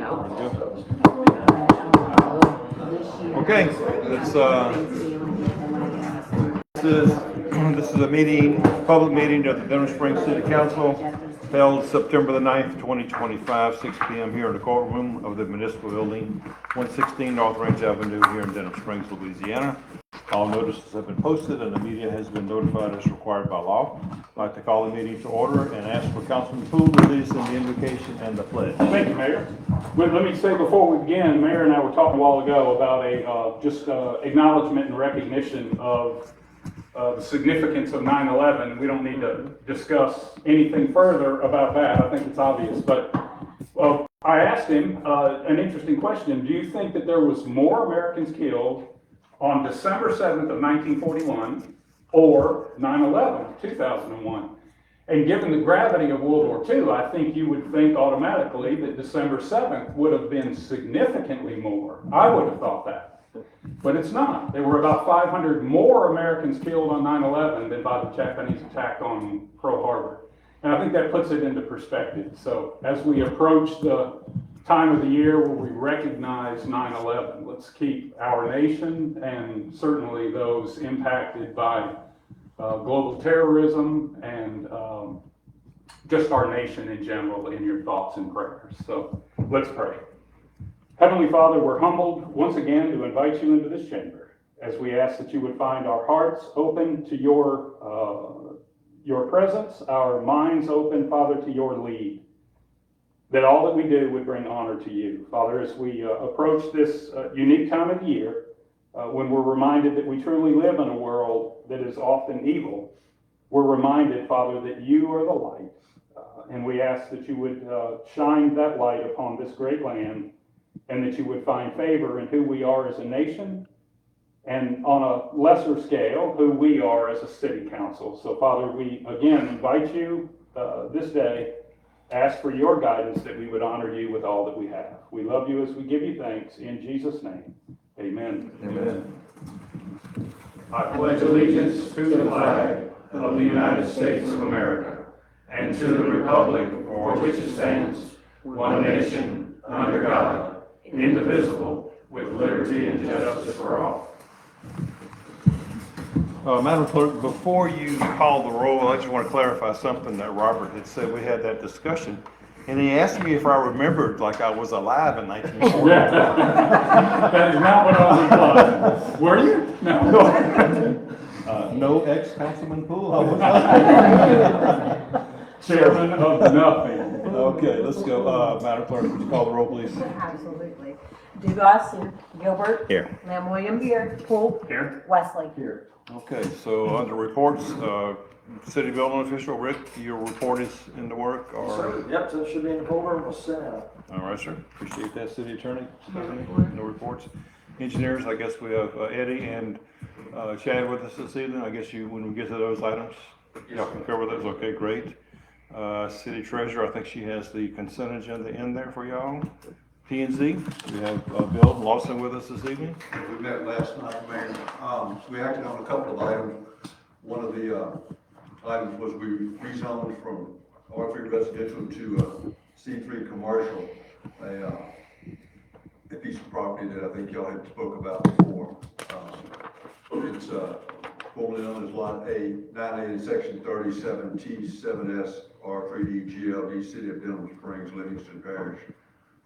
Okay, this is a meeting, public meeting of the Denham Springs City Council held September the 9th, 2025, 6 p.m. here in the courtroom of the municipal building, 116 North Range Avenue here in Denham Springs, Louisiana. All notices have been posted and the media has been notified as required by law. I'd like to call the meeting to order and ask for Councilman Poole to lead us in the invocation and the pledge. Thank you, Mayor. Well, let me say before we begin, Mayor and I were talking a while ago about acknowledgement and recognition of the significance of 9/11. We don't need to discuss anything further about that. I think it's obvious. But I asked him an interesting question. Do you think that there was more Americans killed on December 7th of 1941 or 9/11, 2001? And given the gravity of World War II, I think you would think automatically that December 7th would have been significantly more. I would have thought that. But it's not. There were about 500 more Americans killed on 9/11 than by the Japanese attack on Pearl Harbor. And I think that puts it into perspective. So as we approach the time of the year where we recognize 9/11, let's keep our nation and certainly those impacted by global terrorism and just our nation in general in your thoughts and prayers. So let's pray. Heavenly Father, we're humbled once again to invite you into this chamber as we ask that you would find our hearts open to your presence, our minds open, Father, to your lead, that all that we do would bring honor to you. Father, as we approach this unique time of the year, when we're reminded that we truly live in a world that is often evil, we're reminded, Father, that you are the light. And we ask that you would shine that light upon this great land and that you would find favor in who we are as a nation and on a lesser scale, who we are as a city council. So, Father, we again invite you this day, ask for your guidance that we would honor you with all that we have. We love you as we give you thanks. In Jesus' name, amen. Amen. I pledge allegiance to the flag of the United States of America and to the republic for which it stands, one nation, under God, indivisible, with liberty and justice for all. Madam Clerk, before you call the roll, I just want to clarify something that Robert had said. We had that discussion, and he asked me if I remembered like I was alive in 1940. That is not what I was implying. Were you? No. No ex-Councilman Poole, I was not. Chairman of nothing. Okay, let's go. Madam Clerk, would you call the roll, please? Absolutely. Dugas. Gilbert. Here. Lamb William. Here. Poole. Here. Wesley. Here. Okay, so under reports, city building official, Rick, your report is in the work, or? Sir, yep, so it should be in the folder and we'll send it out. All right, sir. Appreciate that. City attorney? No reports. Engineers, I guess we have Eddie and Chad with us this evening. I guess when we get to those items, y'all can cover those. Okay, great. City treasurer, I think she has the consent agenda in there for y'all. P&Z, we have Bill Lawson with us this evening. We met last night, Mayor. We acted on a couple of items. One of the items was we rezoned from R3 residential to C3 commercial, a piece of property that I think y'all had spoke about before. It's formerly known as Lot A, 9A in Section 37T7S R3D GLD, City of Denham Springs, Livingston Parish,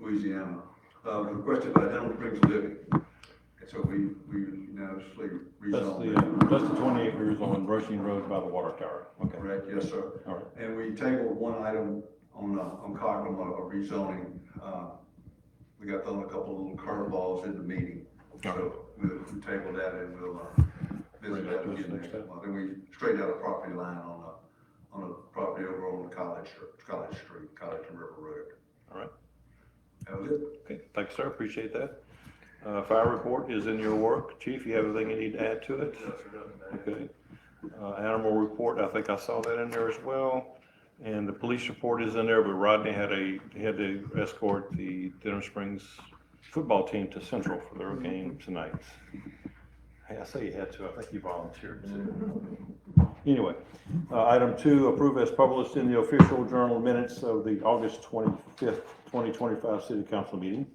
Louisiana. Requested by Denham Springs Living. And so we unanimously rezoned. That's the 20 acres on Rushing Road by the water tower. Okay. Correct, yes, sir. All right. And we tabled one item on Cochrane, a rezoning. We got thrown a couple of little curveballs in the meeting. So we tabled that and we'll visit that again next month. And we straightened out a property line on a property over on College Street, College and River Road. All right. That was it. Okay, thanks, sir. Appreciate that. Fire report is in your work. Chief, you have anything you need to add to it? Okay. Animal report, I think I saw that in there as well. And the police report is in there, but Rodney had to escort the Denham Springs football team to Central for their game tonight. Hey, I say you had to. I think you volunteered too. Anyway, item 2, approve as published in the official journal minutes of the August 25th 2025 city council meeting.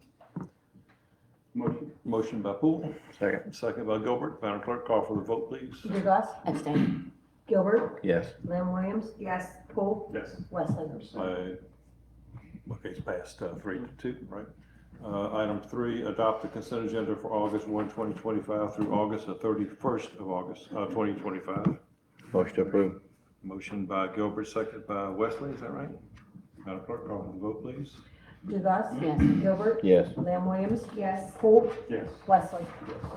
Motion. Motion by Poole, Second. second by Gilbert. Madam Clerk, call for the vote, please. DeGoss, Abstain. Gilbert, Yes. Lamb Williams. Yes. Poole, Yes. Wesley. Okay, it's passed 3-2, right? Item 3, adopt the consent agenda for August 1, 2025 through August the 31st of August, 2025. Motion to approve. Motion by Gilbert, second by Wesley, is that right? Madam Clerk, call for the vote, please. DeGoss. Yes. Gilbert. Yes. Lamb Williams. Yes. Poole, Yes. Wesley.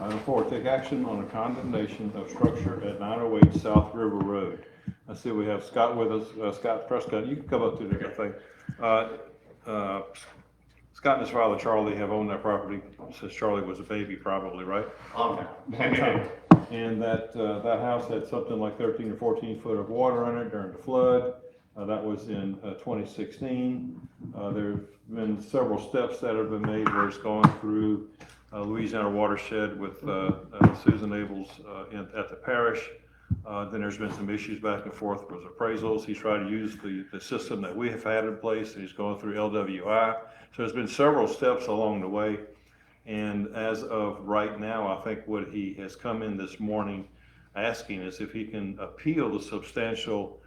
Item 4, take action on a condemnation of structure at 908 South River Road. I see we have Scott with us, Scott Prescott, you can come up to the thing. Scott and his father Charlie have owned that property since Charlie was a baby probably, right? And that house had something like 13 or 14 foot of water in it during the flood. That was in 2016. There's been several steps that have been made where it's gone through Louisiana watershed with Susan Abels at the parish. Then there's been some issues back and forth with appraisals. He's tried to use the system that we have had in place, and he's going through LWI. So there's been several steps along the way. And as of right now, I think what he has come in this morning asking is if he can appeal the substantial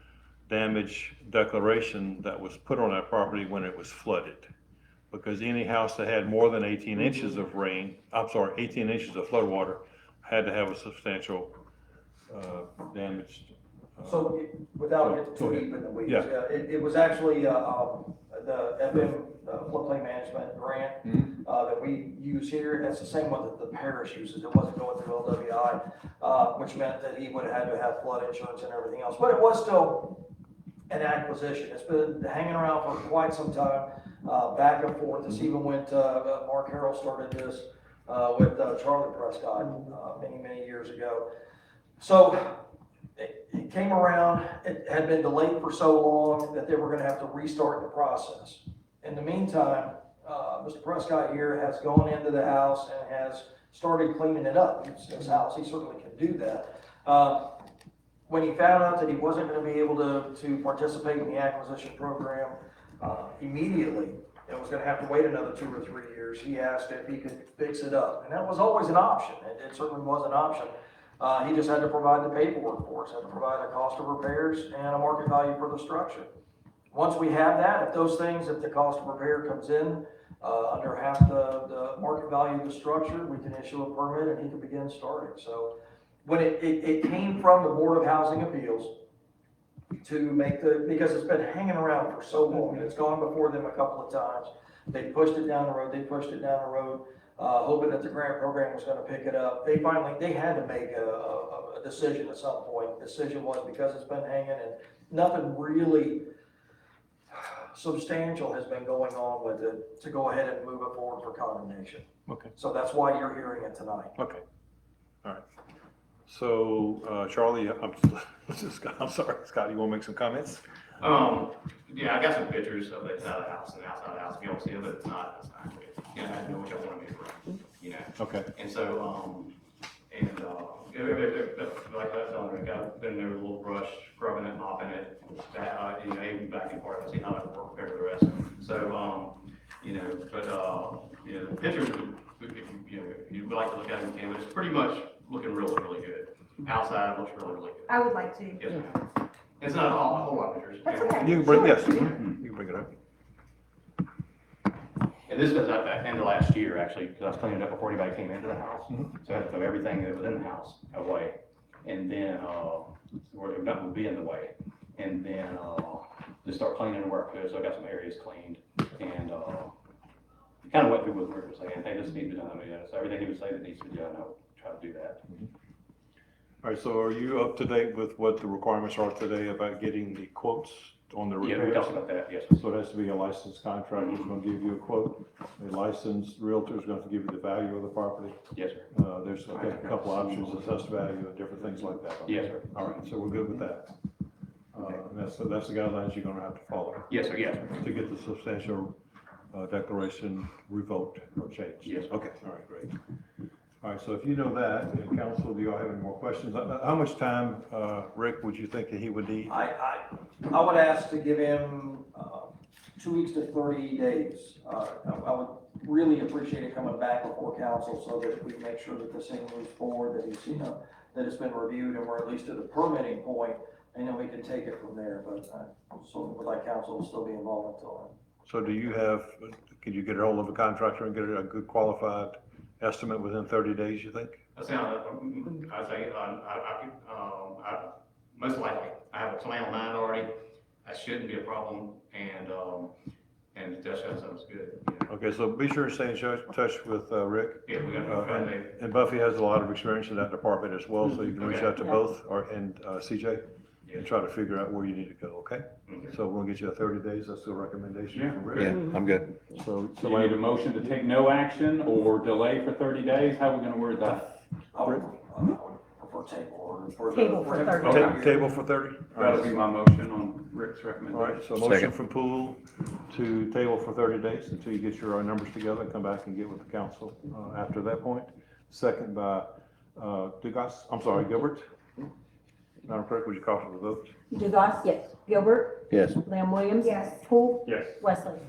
damage declaration that was put on that property when it was flooded. Because any house that had more than 18 inches of rain, 18 inches of flood water, had to have a substantial damage. So, without getting Go too ahead. deep in the weeds, Yeah. it was actually, the FM floodplain management grant, that we use here, that's the same one that the parish uses, it wasn't going through LWI, which meant that he would have had to have flood insurance and everything else, but it was still an acquisition, it's been hanging around for quite some time, back and forth, this even went, Mark Harrell started this, with, Charlie Prescott, many years ago. So, it came around, it had been delayed for so long that they were gonna have to restart the process. In the meantime, Mr. Prescott here has gone into the house and has started cleaning it up. It's his house, he certainly can do that. When he found out that he wasn't gonna be able to participate in the acquisition program, immediately, and was gonna have to wait another 2 or 3 years, he asked if he could fix it up. And that was always an option, it certainly was an option. He just had to provide the paperwork for us, had to provide a cost of repairs and a market value for the structure. Once we have that, if those things, if the cost of repair comes in, under half the market value of the structure, we can issue a permit and he can begin starting. So when it came from the Board of Housing Appeals to make because it's been hanging around for so long, and it's gone before them a couple of times. They pushed it down the road, hoping that the grant program was gonna pick it up. They had to make a decision at some point. The decision was because it's been hanging and nothing really substantial has been going on with it, to go ahead and move it forward for condemnation. Okay. So that's why you're hearing it tonight. Okay, all right. So, Charlie, I'm sorry, Scott, you want to make some comments? Yeah, I got some pictures of the inside of the house and the outside of the house. If you don't see it, but it's not good. You know, I know what y'all want me to run, you know. Okay. And so, like I was telling Rick, I've been there with a little brush, scrubbing it, mopping it, you know, even back and forth, see how it works compared to the rest. So, you know, but, you know, the pictures, if you'd like to look at them, you can, but it's pretty much looking really good. Outside looks really good. I would like to. Yes, ma'am. It's not a whole lot of pictures. That's okay. You can bring, yes, you can bring it up. And this was at the end of last year, actually, because I was cleaning it up before anybody came into the house. So I had to throw everything that was in the house away. And then, where nothing would be in the way. And then, just start cleaning the work good. So I got some areas cleaned. And, kind of went through what Rick was saying, hey, this needs to be done. So everything he would say that needs to be done, I'll try to do that. All right, so are you up to date with what the requirements are today about getting the quotes on the Yeah, we repairs? talked about that, yes. So it has to be a licensed contractor who's gonna give you a quote. A licensed realtor is going to give you the value of the property. Yes, sir. There's I think, a couple options, assessed value and different things like that. Yes, sir. All right, so we're good with that. And that's the guidelines you're gonna have to follow Yes, sir, yes, sir. to get the substantial declaration revoked or changed. Yes. Okay, all right, great. All right, so if you know that, and council, do y'all have any more questions? How much time, Rick, would you think that he would need? I would ask to give him, 2 weeks to 30 days. I would really appreciate it coming back before council so that we make sure that this thing moves forward, that he's, that it's been reviewed and we're at least at the permitting point, and then we can take it from there, but so would like council to still be involved until then. So do you have, can you get a hold of a contractor and get a good qualified estimate within 30 days, you think? I sound, I say, most likely, I have a plan on mine already, that shouldn't be a problem, and that sounds good. Yeah. Okay, so be sure to stay in touch with Rick. Yeah, we got, And Buffy has a lot of experience in that department as well, so you can reach out to both, and CJ, and try to figure out where you need to go, okay? So we'll get you a 30 days, that's the recommendation from Rick. Yeah, I'm good. So, So we need a motion to take no action or delay for 30 days? How are we gonna word that? I would prefer table or for the. Table for 30. Okay. Table for 30? All That'll right. be my motion on Rick's All recommendation. right, so motion Second. from Poole to table for 30 days until you get your numbers together and come back and get with the council after that point. Second by Gilbert. Madam Clerk, would you call for the vote? Dugas? Yes. Gilbert? Yes, Lamb Williams? Yes. Poole? Yes. Wesley?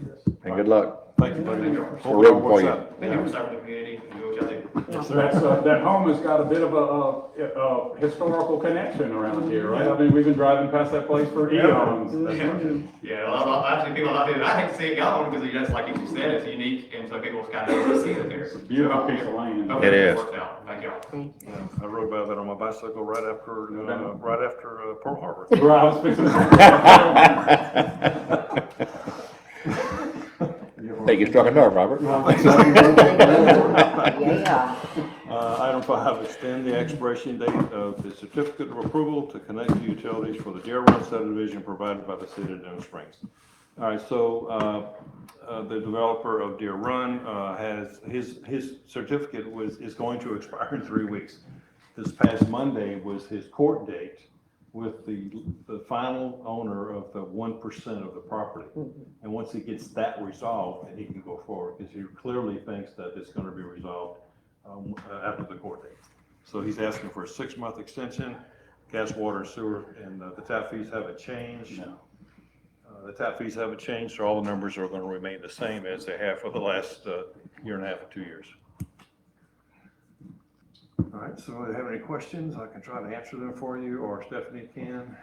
and good luck. Thank you, buddy. We're Hope it all rooting for works you. out. thank you for serving the community, and do what y'all do. Yes, So sir. that's, that home has got a bit of a historical connection around here, right? I mean, we've been driving past that place for eons. Yeah, well, actually, people out there, I hate to see it gone, because it's like you said, it's unique, and so people kind of see it there. Beautiful piece of land. Okay, It is. worked out. Thank y'all. I rode by that on my bicycle right after Pearl Harbor. Right, I was fixing to. Think you struck a nerve, Robert. Yeah. Item 5, extend the expiration date of the certificate of approval to connect the utilities for the Deer Run subdivision provided by the city of Denham Springs. All right, so the developer of Deer Run has, his certificate is going to expire in 3 weeks. This past Monday was his court date with the final owner of the 1% of the property. And once he gets that resolved, then he can go forward, because he clearly thinks that it's gonna be resolved after the court date. So he's asking for a 6-month extension, gas, water, sewer, and the tap fees haven't changed. The tap fees haven't changed, so all the numbers are gonna remain the same as they have for the last year and a half or 2 years. All right, so if you have any questions, I can try to answer them for you, or Stephanie can.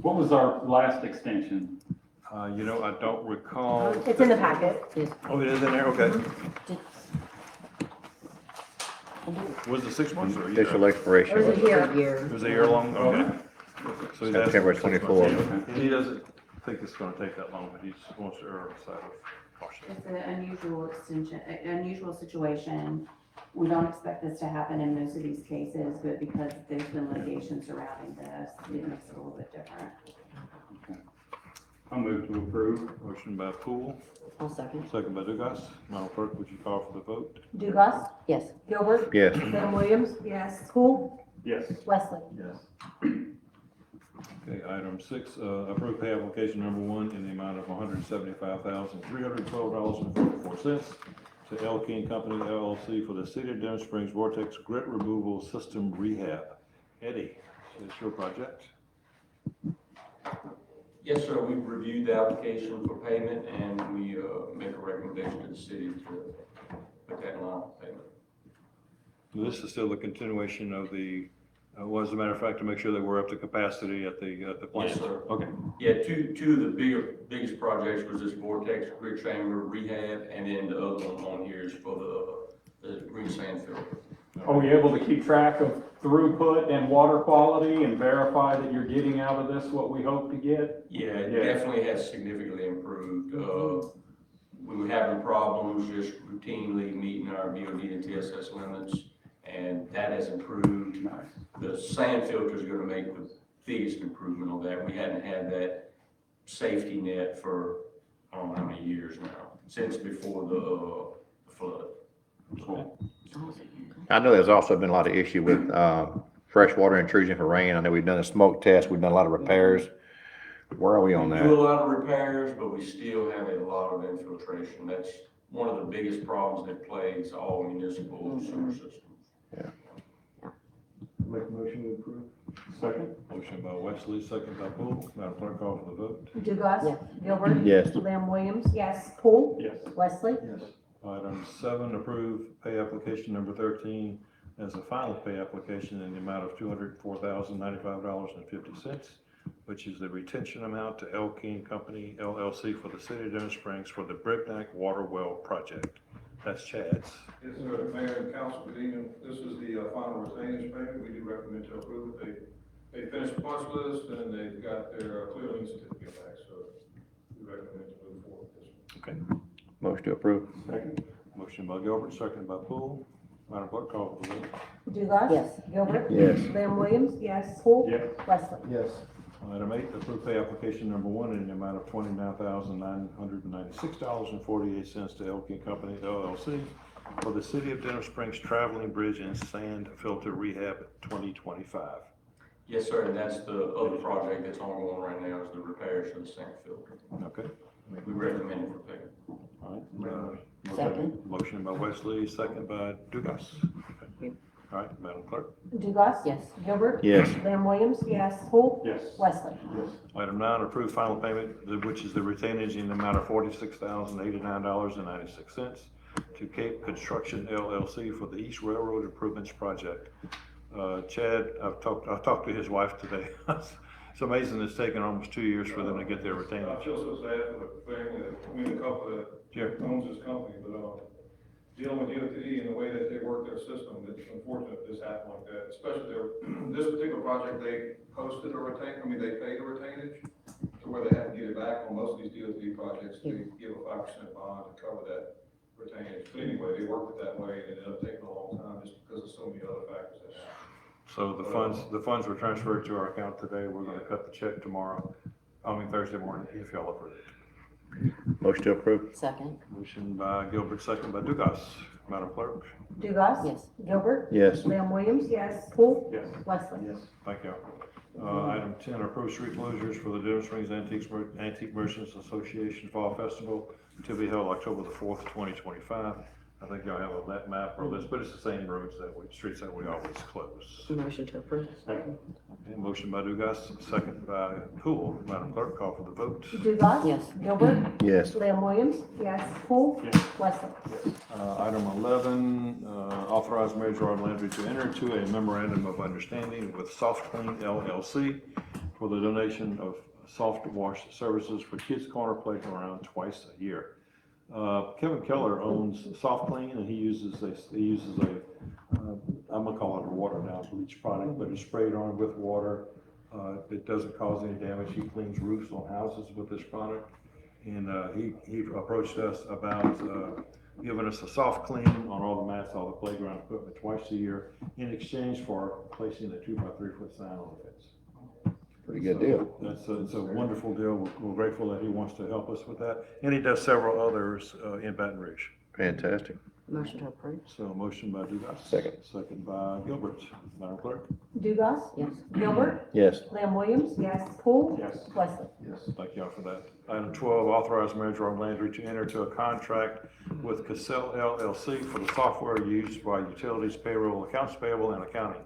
What was our last extension? I don't recall. It's in the packet. Oh, it is in there, okay. Was it 6 months or a year? Official expiration There's was a year. It was a year long, okay. So he's asking September for 6 months. 24. And he doesn't think it's gonna take that long, but he just wants to err on the side of caution. It's an unusual extension, unusual situation. We don't expect this to happen in most of these cases, but because there's been litigation surrounding this, it makes it a little bit different. I'll move to approve. Motion by Poole, I'll second. second by Dugas. Madam Clerk, would you call for the vote? Dugas? Yes. Gilbert? Yes, Lamb Williams? Yes. Poole? Yes. Wesley? Yes. Okay, item 6, approve pay application number 1 in the amount of $175,312.44 to L. King Company LLC for the City of Denham Springs Vortex Grit Removal System Rehab. Eddie, it's your project. Yes, sir, we've reviewed the application for payment, and we make a recommendation to the city to put that in line for payment. This is still a continuation of the, as a matter of fact, to make sure that we're up to capacity at the plant. Yes, sir. Okay, Yeah, two of the biggest projects was this Vortex Grit Chamber Rehab, and then the other one on here is for the green sand filter. Are we able to keep track of throughput and water quality and verify that you're getting out of this what we hope to get? Yeah, it Yeah. definitely has significantly improved. We were having problems just routinely meeting our BOD and TSS limits, and that has improved. Nice. The sand filter is gonna make the biggest improvement on that. We hadn't had that safety net for, I don't know how many years now, since before the flood. I know there's also been a lot of issue with freshwater intrusion for rain. I know we've done a smoke test, we've done a lot of repairs. Where are we on We do a that? lot of repairs, but we still have a lot of infiltration. That's one of the biggest problems that plagues all municipal sewer systems. make a motion to approve. Second? Motion by Wesley, second by Poole. Madam Clerk, call for the vote. Dugas. Yes. Gilbert. Yes. Lamb Williams. Yes. Poole. Yes. Wesley. Yes. Item 7, approve pay application number 13 as a final pay application in the amount of $204,095.50, which is the retention amount to Elkeen Company LLC for the City of Denham Springs for the Brickneck Water Well Project. That's Chad's. Yes, sir, Mayor and Council, good evening. This is the final retainage payment. We do recommend to approve it. They finished the punch list and they got their clearing certificate back, so we recommend to move forward with this one. Okay. Motion to approve. Second? Motion by Gilbert, second by Poole. Madam Clerk, call for the vote. Dugas. Yes. Gilbert. Yes. Lamb Williams. Yes. Poole. Yes. Wesley. Yes. Item 8, approve pay application number 1 in the amount of $29,996.48 to Elkeen Company LLC for the City of Denham Springs Traveling Bridge and Sand Filter Rehab 2025. Yes, sir, and that's the other project that's ongoing right now is the repairs to the sand filter. Okay, We recommend it for payment. all right. Second. Motion by Wesley, second by Dugas. Okay. All right, Madam Clerk. Dugas. Yes. Gilbert. Yes. Lamb Williams. Yes. Poole. Yes. Wesley. Yes. Item 9, approve final payment, which is the retainage in the amount of $46,089.96 to Cape Construction LLC for the East Railroad Improvements Project. Chad, I've talked to his wife today. It's amazing it's taken almost 2 years for them to get their I retainage. feel so sad for the family, the couple that Sure. owns this company, but, dealing with DOT and the way that they work their system, it's unfortunate this happened like that, especially this particular project, they posted a they paid a retainage to where they had to get it back on most of these DOT projects, they give a 5% bond to cover that retainage. But anyway, they worked it that way and it ended up taking a long time just because of so many other factors that happened. So the funds were transferred to our account today. We're gonna cut the check Thursday morning, if y'all approve it. Motion to approve. Second. Motion by Gilbert, second by Dugas. Madam Clerk. Dugas. Yes. Gilbert. Yes. Lamb Williams. Yes. Poole. Yes. Wesley. Yes. Thank you. Item 10, approve street closures for the Denham Springs Antique Merchants Association Fall Festival to be held October the 4th, 2025. I think y'all have on that map or list, but it's the same streets that we always close. Motion to approve. Second? Okay, motion by Dugas, second by Poole. Madam Clerk, call for the vote. Dugas. Yes. Gilbert. Yes. Lamb Williams. Yes. Poole. Yes. Wesley. Item 11, authorize Mayor Gerard Landry to enter into a memorandum of understanding with Soft Clean LLC for the donation of soft wash services for Kids Corner Playground twice a year. Kevin Keller owns Soft Clean and he uses a I'm gonna call it a water down bleach product, but it's sprayed on with water. It doesn't cause any damage. He cleans roofs on houses with this product. And he approached us about giving us a soft clean on all the mats, all the playground equipment twice a year in exchange for placing a 2x3 foot sign on the fence. Pretty good deal. It's a wonderful deal. We're grateful that he wants to help us with that. And he does several others in Baton Rouge. Fantastic. Motion to approve. So motion by Dugas. Second. Second by Gilbert. Madam Clerk. Dugas. Yes. Gilbert. Yes. Lamb Williams. Yes. Poole. Yes. Wesley. Yes. Thank y'all for that. Item 12, authorize Mayor Gerard Landry to enter into a contract with Cassell LLC for the software used by utilities, payroll, accounts payable, and accounting.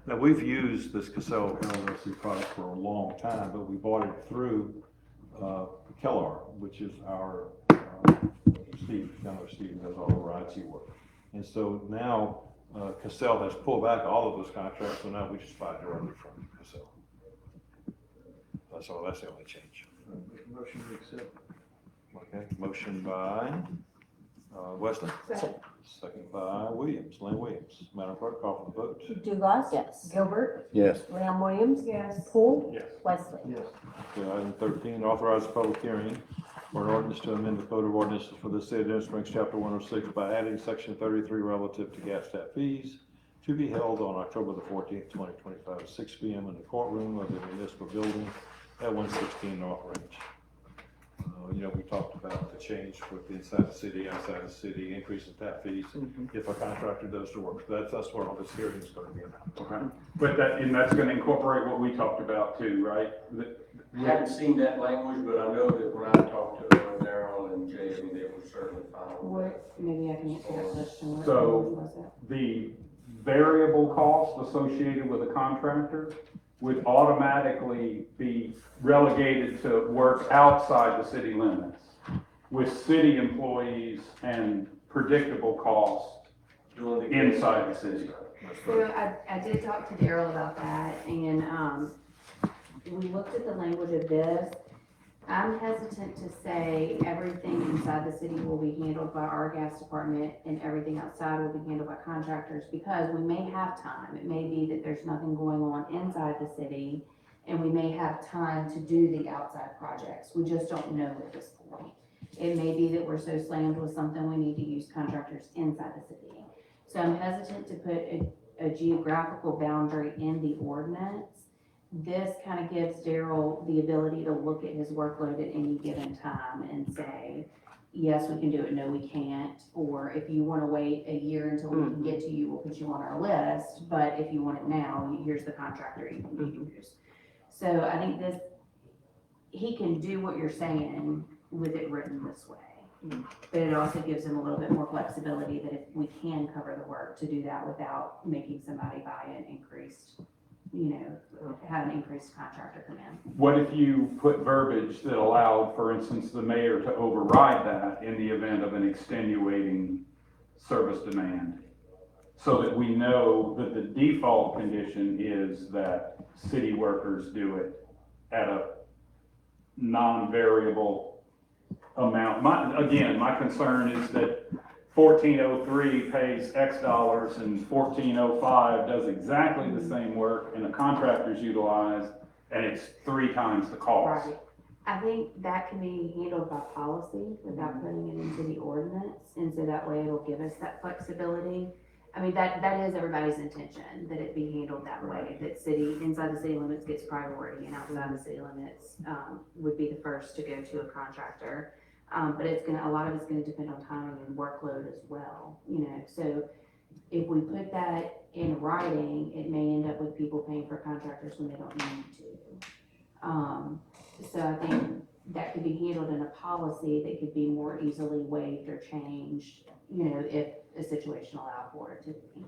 Now, we've used this Cassell LLC product for a long time, but we bought it through Kellar, which is our Steve does all of our IT work. And so now Cassell has pulled back all of those contracts, so now we just buy directly from Cassell. That's the only change. Motion to accept. Okay, motion by Wesley, second by Lynn Williams. Madam Clerk, call for the vote. Dugas. Yes. Gilbert. Yes. Lamb Williams. Yes. Poole. Yes. Wesley. Yes. Okay, item 13, authorize a public hearing for an ordinance to amend the Code of Ordinances for the City of Denham Springs, Chapter 106 by adding Section 33 relative to gas tap fees to be held on October the 14th, 2025, at 6 p.m. in the courtroom of the municipal building at 116 North Range. We talked about the change with inside the city, outside the city, increase in tap fees if a contractor does the work. So that's what all this hearing is going to be about. Okay. But that's gonna incorporate what we talked about too, right? I haven't seen that language, but I know that when I talked to Darryl and Jason, they were certainly fine with that. Maybe I can answer that question. What So- was that? The variable cost associated with a contractor would automatically be relegated to work outside the city limits with city employees and predictable cost inside the city. So I did talk to Daryl about that, and, we looked at the language of this. I'm hesitant to say everything inside the city will be handled by our gas department and everything outside will be handled by contractors, because we may have time. It may be that there's nothing going on inside the city, and we may have time to do the outside projects. We just don't know at this point. It may be that we're so slammed with something, we need to use contractors inside the city. So I'm hesitant to put a geographical boundary in the ordinance. This kind of gives Daryl the ability to look at his workload at any given time and say, yes, we can do it, no, we can't. Or if you want to wait a year until we can get to you, we'll put you on our list. But if you want it now, here's the contractor you can use. So I think he can do what you're saying with it written this way. But it also gives him a little bit more flexibility that if we can cover the work, to do that without making somebody buy an increased, have an increased contractor come in. What if you put verbiage that allowed, for instance, the mayor to override that in the event of an extenuating service demand? So that we know that the default condition is that city workers do it at a non-variable amount. My concern is that 1403 pays X dollars and 1405 does exactly the same work and the contractor's utilized and it's 3 times the cost. Right. I think that can be handled by policy without putting it into the ordinance, and so that way it'll give us that flexibility. I mean, that is everybody's intention, that it be handled that way, that inside the city limits gets priority and outside the city limits, would be the first to go to a contractor. But a lot of it's gonna depend on timing and workload as well, so if we put that in writing, it may end up with people paying for contractors when they don't need to. So I think that could be handled in a policy that could be more easily waived or changed, if a situation allowed for it to be.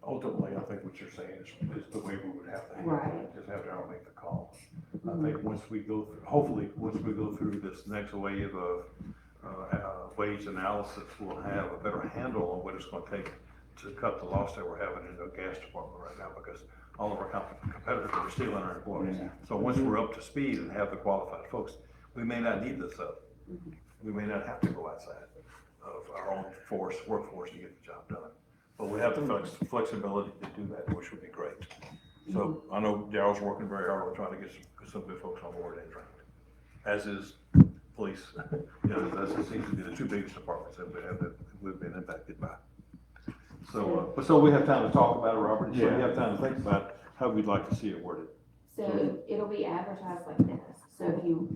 Ultimately, I think what you're saying is the way we would have to handle Right. it, just have to make the call. I think once we go through this next wave of, wage analysis, we'll have a better handle on what it's gonna take to cut the loss that we're having in the gas department right now, because all of our competitors are stealing our employees. So once we're up to speed and have the qualified folks, we may not need this up. We may not have to go outside of our own workforce to get the job done. But we have the flexibility to do that, which would be great. So I know Daryl's working very hard on trying to get some good folks on board and trained, as is police. That seems to be the 2 biggest departments that we've been impacted by. So we have time to talk about it, Robert, so we have time to think about how we'd like to see it worded. So it'll be advertised like this. So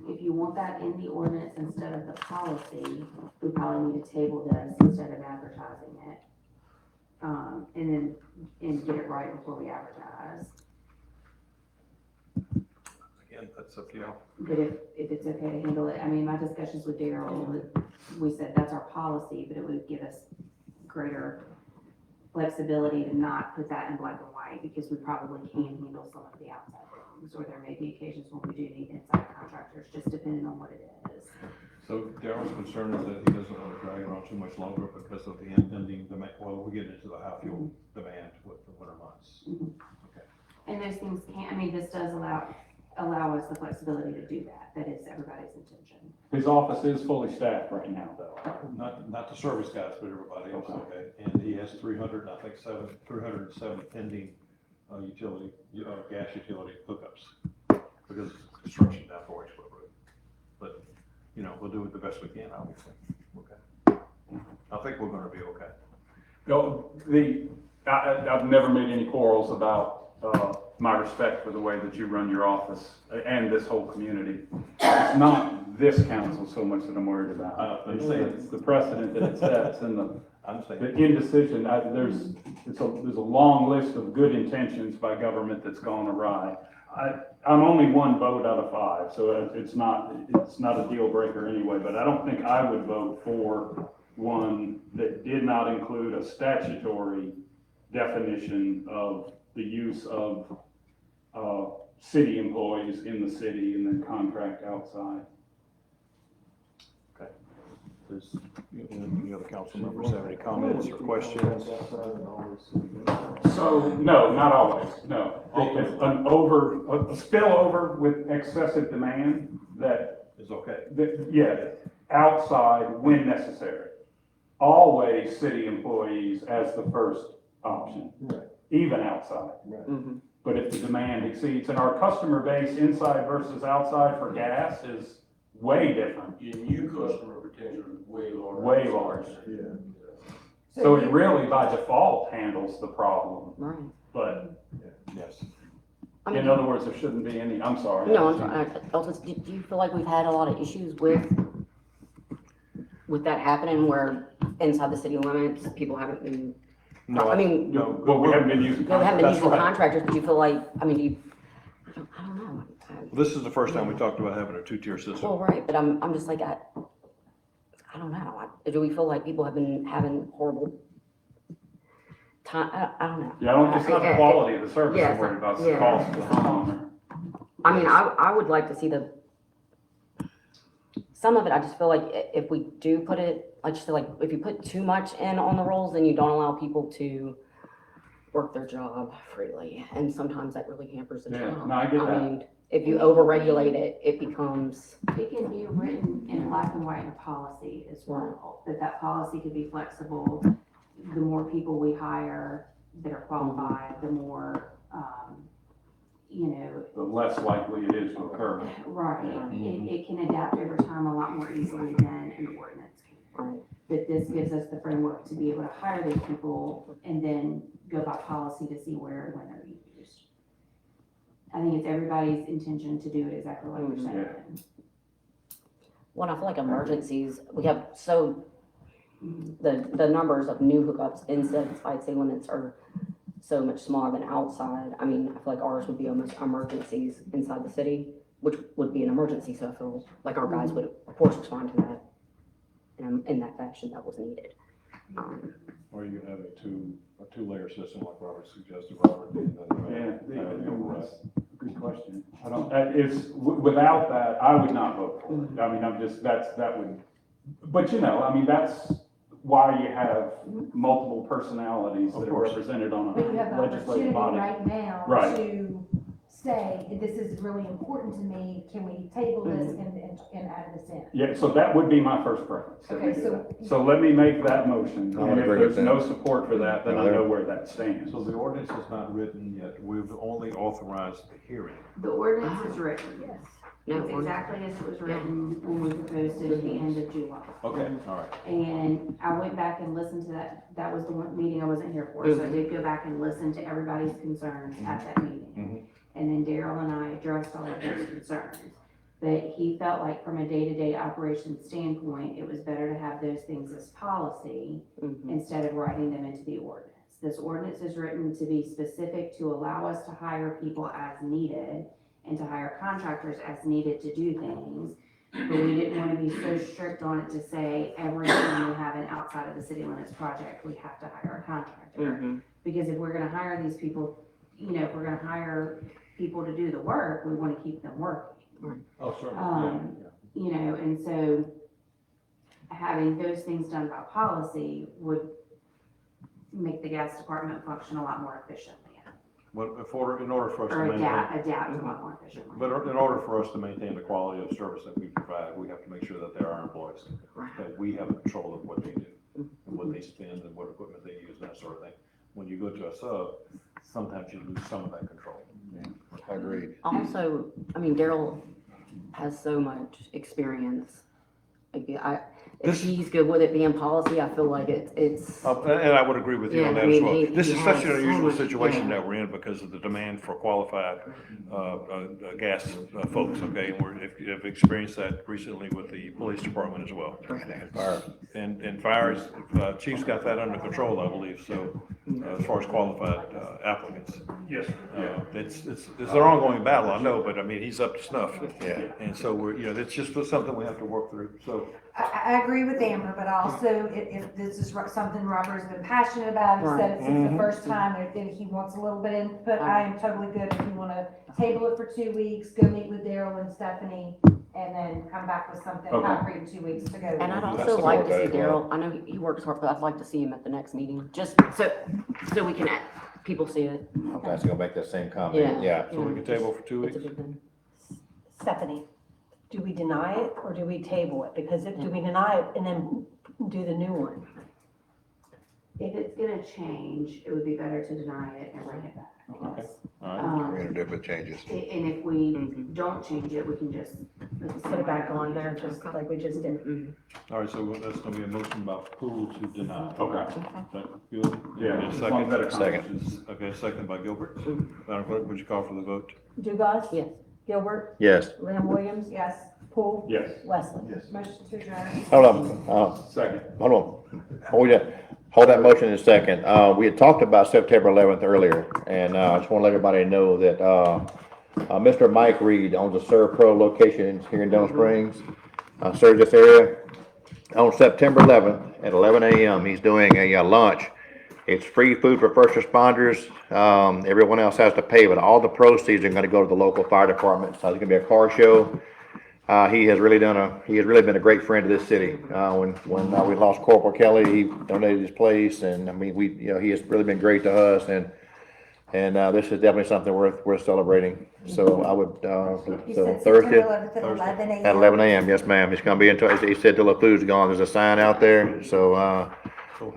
if you want that in the ordinance instead of the policy, we probably need to table this instead of advertising it. And get it right before we advertise. Again, that's up to you. But if it's okay to handle it, I mean, my discussions with Daryl, we said that's our policy, but it would give us greater flexibility to not put that in black and white, because we probably can handle some of the outside things, or there may be occasions when we do need inside contractors, just depending on what it is. So Daryl's concern is that he doesn't want to drag it on too much longer because of the impending demand, we get into the high fuel demand with the winter months. Okay. And those things this does allow us the flexibility to do that. That is everybody's intention. His office is fully staffed right now, though. Not the service guys, but everybody else, okay? And he has 307 pending, gas utility hookups, because construction down for Expo Road. But, we'll do it the best we can, obviously, okay? I think we're gonna be okay. I've never made any quarrels about, my respect for the way that you run your office and this whole community. It's not this council so much that I'm worried about. It's the precedent that it sets and the indecision. There's a long list of good intentions by government that's gone awry. I'm only 1 vote out of 5, so it's not a deal breaker anyway, but I don't think I would vote for one that did not include a statutory definition of the use of city employees in the city and then contract outside. Does any other council members have any comments or questions? So, no, not always, no. It's a spillover with excessive demand Is okay. yeah, outside when necessary. Always city employees as the first option, even outside. But if the demand exceeds, and our customer base inside versus outside for gas is way different, Your new customer potential is way larger. way large. So it really by default handles the problem, Right. but Yes. I in mean, other words, there shouldn't be any, I'm sorry. no, I'm sorry. Also, do you feel like we've had a lot of issues with that happening where inside the city limits, people haven't been, No, I mean, no, But we haven't been using. no, they haven't been That's using right. contractors, but do you feel like, I mean, do you, I don't know. This is the first time we talked about having a two-tier system. Well, right, but I'm just like, I don't know. Do we feel like people have been having horrible time? I don't know. Yeah, it's not the quality of the service Yeah, I'm worried about, it's the yeah. cost to the homeowner. I mean, I would like to see some of it, I just feel like if we do put it, like you said, like, if you put too much in on the rolls, then you don't allow people to work their job freely, and sometimes that really hampers the Yeah, job. no, I get that. mean, if you overregulate it, it becomes, It can be written in black and white in a policy as well, that policy could be flexible. The more people we hire that are qualified, the more, The less likely it is to occur. right. It can adapt over time a lot more easily than an ordinance can. Right. But this gives us the framework to be able to hire these people and then go by policy to see where and when they're used. I think it's everybody's intention to do it exactly like you're saying. well, I feel like emergencies, we have the numbers of new hookups inside city limits are so much smaller than outside. I mean, I feel like ours would be almost emergencies inside the city, which would be an emergency, so I feel like our guys would, of course, respond to that in that fashion that was needed. Or you have a two-layer system like Robert suggested, Robert. That's a good question. I don't, without that, I would not vote for it. I mean, that would, but I mean, that's why you have multiple personalities that are represented on But you have a the legislative opportunity body. right now Right. to say, this is really important to me, can we table this and add this in? Yeah, so that would be my first preference. that we Okay, do so- that. So let me make that motion, I would and if agree there's with no that. support for that, then I know where that stands. So the ordinance is not written yet. We've only authorized the hearing. The ordinance is written. Yes. No, It's exactly as it was written when we proposed it at the end of July. Okay, all right. And I went back and listened to that was the one meeting I wasn't here for, so I did go back and listen to everybody's concerns at that meeting. And then Daryl and I addressed all of those concerns. But he felt like from a day-to-day operations standpoint, it was better to have those things as policy instead of writing them into the ordinance. This ordinance is written to be specific to allow us to hire people as needed and to hire contractors as needed to do things. But we didn't want to be so strict on it to say every time we have an outside of the city limits project, we have to hire a contractor. Because if we're gonna hire these people, if we're gonna hire people to do the work, we want to keep them working. Oh, certainly. And so having those things done by policy would make the gas department function a lot more efficiently. Well, in order for us to Or maintain. adapt a lot more efficiently. But in order for us to maintain the quality of service that we provide, we have to make sure that they're our employees, that we have control of what they do, and what they spend, and what equipment they use, and that sort of thing. When you go to a sub, sometimes you lose some of that control. Agreed. Also, I mean, Daryl has so much experience. If he's good with it being policy, I feel like it's. And I would agree with you on Yeah, that I as mean, well. he This is such has an so unusual much- situation yeah. that we're in because of the demand for qualified, gas folks, okay? And we've experienced that recently with the police department as well. And fires, chief's got that under control, I believe, so, as far as qualified, applicants. Yes. It's an ongoing battle, I know, but I mean, he's up to snuff. Yeah. And so it's just something we have to work through, so. I agree agree with Amber, but also if this is something Robert's been passionate about, he said it since the first time, if he wants a little bit of input, I am totally good. If you wanna table it for 2 weeks, go meet with Daryl and Stephanie, and then come back with something Okay. concrete in 2 weeks to go. And I'd That's also the like to okay, see well. Daryl, I know he works hard, but I'd like to see him at the next meeting, just so we can, people see it. Okay, so you'll make that same comment, yeah. So we can table for 2 It's a weeks? good thing. Stephanie, do we deny it or do we table it? Because do we deny it and then do the new one? If it's gonna change, it would be better to deny it and bring it back. Okay, all right. Um, We're gonna do it with changes. and if we don't change it, we can just. Put it back on there, just like we just did. All right, so that's gonna be a motion about Poole to deny. Okay. That good? Yeah, Need a as long as that second? accomplishes. Okay, second by Gilbert. Madam Clerk, would you call for the vote? Dugas? Yes. Gilbert? Yes. Lamb Williams? Yes, Poole? Yes, Wesley? motion to adjourn. Hold on, second. hold on. Hold that motion in a second. We had talked about September 11th earlier, and I just want to let everybody know that Mr. Mike Reed owns a Serve Pro location here in Denham Springs, serves this area. On September 11th at 11 a.m., he's doing a lunch. It's free food for first responders. Everyone else has to pay, but all the proceeds are going to go to the local fire department. So it's going to be a car show. He has really been a great friend to this city. When we lost Corporal Kelly, he donated his place, and I mean, he has really been great to us, and this is definitely something worth celebrating. So I would, You so said Thursday September 11th at 11 a.m. at 11 a.m. Yes, ma'am. He's gonna be until, he said till the food's gone. There's a sign out there, so,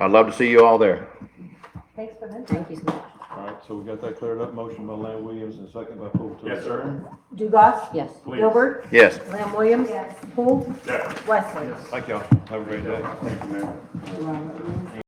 I'd love to see you all there. Thanks for that. Thank you so much. All right, so we got that cleared up. Motion by Lamb Williams and second by Poole to Yes, sir. adjourn. Dugas? Yes. Please. Gilbert? Yes. Lamb Williams? Yes. Poole? Yeah. Wesley? Thank y'all. Have a great day. Thank you, Mayor.